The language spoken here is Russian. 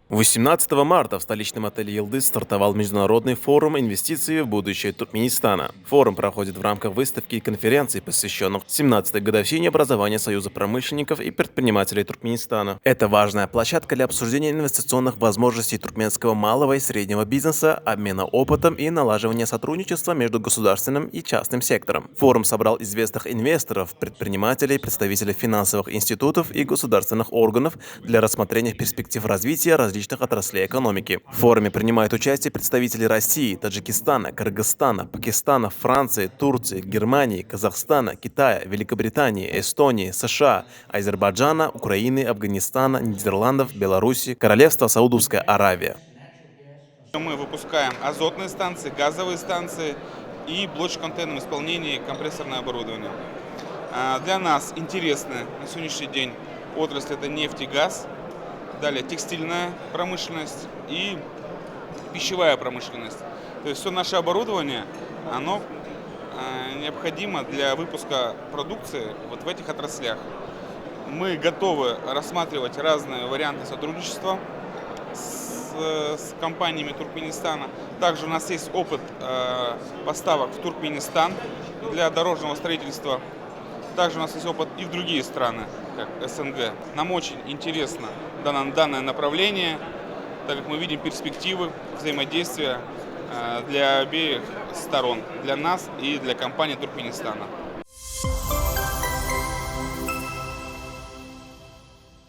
18 марта в столичном отеле «Йылдыз» стартовал международный форум «Инвестиции в будущее Туркменистана». Форум проходит в рамках выставки и конференций, посвященных 17-й годовщине образования Союза промышленников и предпринимателей Туркменистана. Это важная площадка для обсуждения инвестиционных возможностей туркменского малого и среднего бизнеса, обмена опытом и налаживания сотрудничества между государственным и частным сектором. Форум собрал известных инвесторов, предпринимателей, представителей финансовых институтов и государственных органов для рассмотрения перспектив развития различных отраслей экономики. В форуме принимают участие представители России, Таджикистана, Кыргызстана, Пакистана, Франции, Турции, Германии, Казахстана, Китая, Великобритании, Эстонии, США, Азербайджана, Украины, Афганистана, Нидерландов, Беларуси, Королевства Саудовская Аравия. Мы выпускаем азотные станции, газовые станции и блочно-контейнерном исполнении компрессорное оборудование. Для нас интересны на сегодняшний день отрасли — это нефть и газ, далее текстильная промышленность и пищевая промышленность. То есть все наше оборудование, оно необходимо для выпуска продукции вот в этих отраслях. Мы готовы рассматривать разные варианты сотрудничества с компаниями Туркменистана. Также у нас есть опыт поставок в Туркменистан для дорожного строительства. Также у нас есть опыт и в другие страны, как СНГ. Нам очень интересно данное направление, так как мы видим перспективы взаимодействия для обеих сторон, для нас и для компании Туркменистана.